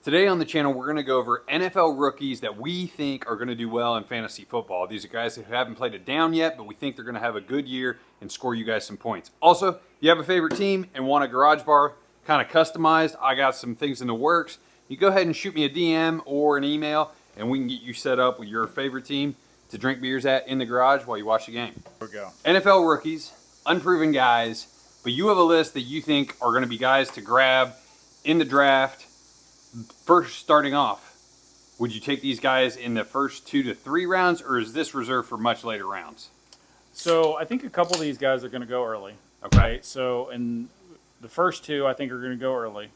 Today on the channel, we're going to go over NFL rookies that we think are going to do well in fantasy football. These are guys who haven't played it down yet, but we think they're going to have a good year and score you guys some points. Also, if you have a favorite team and want a garage bar kind of customized, I got some things in the works. You go ahead and shoot me a DM or an email, and we can get you set up with your favorite team to drink beers at in the garage while you watch the game. Here we go. NFL rookies, unproven guys, but you have a list that you think are going to be guys to grab in the draft. First, starting off, would you take these guys in the first 2 to 3 rounds, or is this reserved for much later rounds? So I think a couple of these guys are going to go early. Okay. Right? So in the first two, I think are going to go early.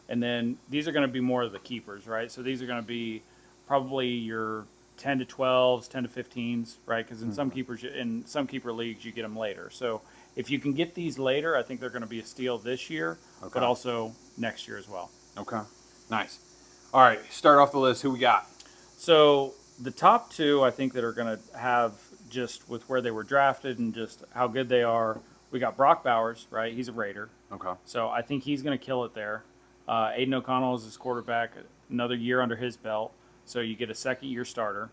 And then these are going to be more of the keepers, right? So these are going to be probably your 10 to 12s, 10 to 15s, right? Because in some keeper leagues, you get them later. So if you can get these later, I think they're going to be a steal this year, but also next year as well. Okay. Nice. All right, start off the list. Who we got? So the top two, I think, that are going to have just with where they were drafted and just how good they are. We got Brock Bowers, right? He's a Raider. Okay. So I think he's going to kill it there. Aiden O'Connell is his quarterback, another year under his belt. So you get a second-year starter.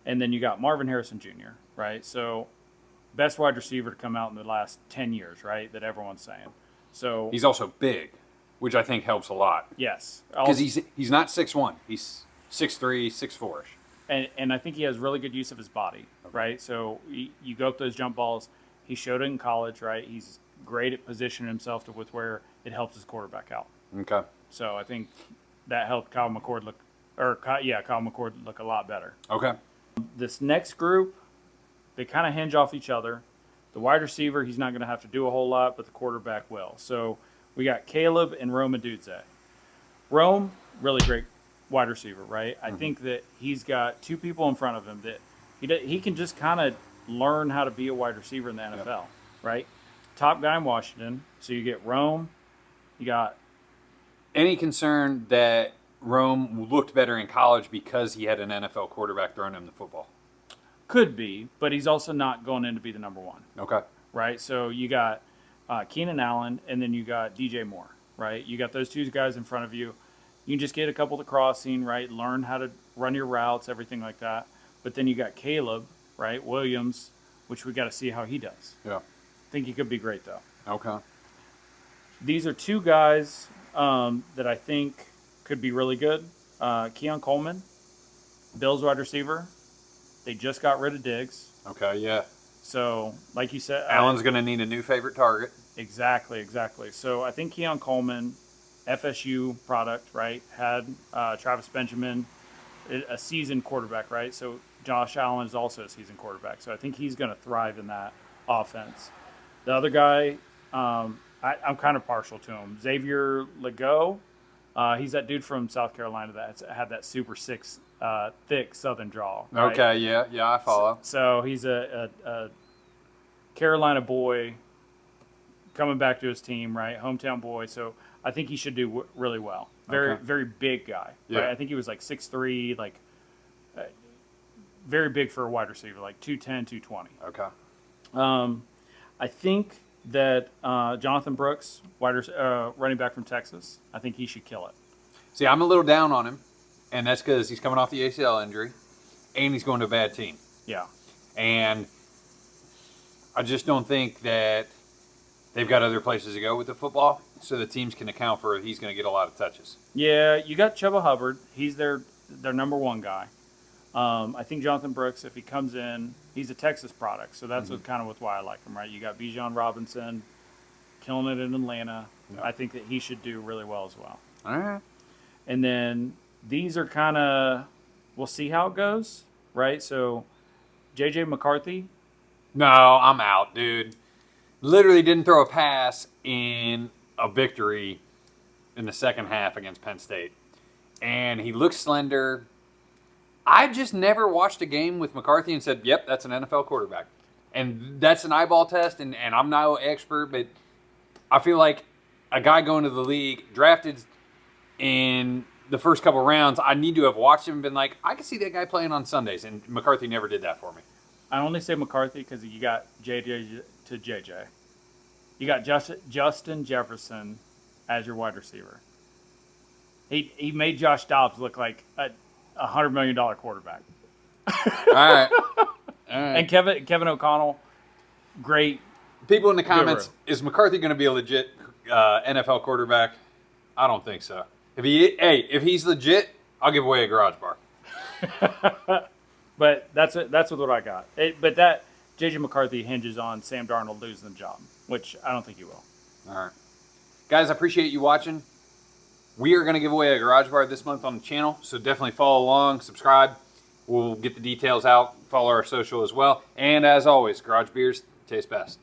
And then you got Marvin Harrison Jr., right? So best wide receiver to come out in the last 10 years, right, that everyone's saying. So He's also big, which I think helps a lot. yes. Because he's not 6'1". He's 6'3", 6'4". And I think he has really good use of his body, right? So you go up those jump balls. He showed it in college, right? He's great at positioning himself with where it helps his quarterback out. Okay. So I think that helped Kyle McCord look a lot better. Okay. This next group, they kind of hinge off each other. The wide receiver, he's not going to have to do a whole lot, but the quarterback will. So we got Caleb and Rome Odunze. Rome, really great wide receiver, right? I think that he's got two people in front of him that he can just kind of learn how to be a wide receiver in the NFL, right? Top guy in Washington. So you get Rome. You got Any concern that Rome looked better in college because he had an NFL quarterback throwing him the football? could be, but he's also not going in to be the number one, Okay. right? So you got Keenan Allen, and then you got DJ Moore, right? You got those two guys in front of you. You can just get a couple to crossing, right? Learn how to run your routes, everything like that. But then you got Caleb, right? Williams, which we got to see how he does. Yeah. I think he could be great, though. Okay. These are two guys that I think could be really good. Keon Coleman, Bills wide receiver. They just got rid of Diggs. Okay, yeah. So, like you said, Allen's going to need a new favorite target. Exactly. So I think Keon Coleman, FSU product, right, had Travis Benjamin, a seasoned quarterback, right? So Josh Allen is also a seasoned quarterback. So I think he's going to thrive in that offense. The other guy, I'm kind of partial to him. Xavier Legault. He's that dude from South Carolina that had that super thick Southern drawl. Right? Okay, yeah, I follow. So he's a Carolina boy coming back to his team, right? Hometown boy. So I think he should do really well. Very big guy. Yeah. Right? I think he was like 6'3", like very big for a wide receiver, like 210, 220. Okay. I think that Jonathan Brooks, running back from Texas, I think he should kill it. See, I'm a little down on him, and that's because he's coming off the ACL injury, and he's going to a bad team. Yeah. And I just don't think that they've got other places to go with the football, so the teams can account for he's going to get a lot of touches. Yeah, you got Chuba Hubbard. He's their number one guy. I think Jonathan Brooks, if he comes in, he's a Texas product, so that's kind of why I like him, right? You got Bijan Robinson killing it in Atlanta. Yeah. I think that he should do really well as well. All right. And then these are kind of, we'll see how it goes, right? So J.J. McCarthy. No, I'm out, dude. Literally didn't throw a pass in a victory in the second half against Penn State. And he looks slender. I just never watched a game with McCarthy and said, yep, that's an NFL quarterback. And that's an eyeball test, and I'm no expert, but I feel like a guy going to the league, drafted in the first couple rounds, I need to have watched him and been like, I can see that guy playing on Sundays, and McCarthy never did that for me. I only say McCarthy because you got JJ to JJ. You got Justin Jefferson as your wide receiver. He made Josh Dobbs look like a $100 million quarterback. All right. All right. And Kevin O'Connell, great. People in the comments, Guru. is McCarthy going to be a legit NFL quarterback? I don't think so. If he's legit, I'll give away a garage bar. But that's what I got. But that JJ McCarthy hinges on Sam Darnold losing the job, which I don't think he will. All right. Guys, I appreciate you watching. We are going to give away a garage bar this month on the channel, so definitely follow along, subscribe. We'll get the details out. Follow our social as well. And as always, garage beers taste best.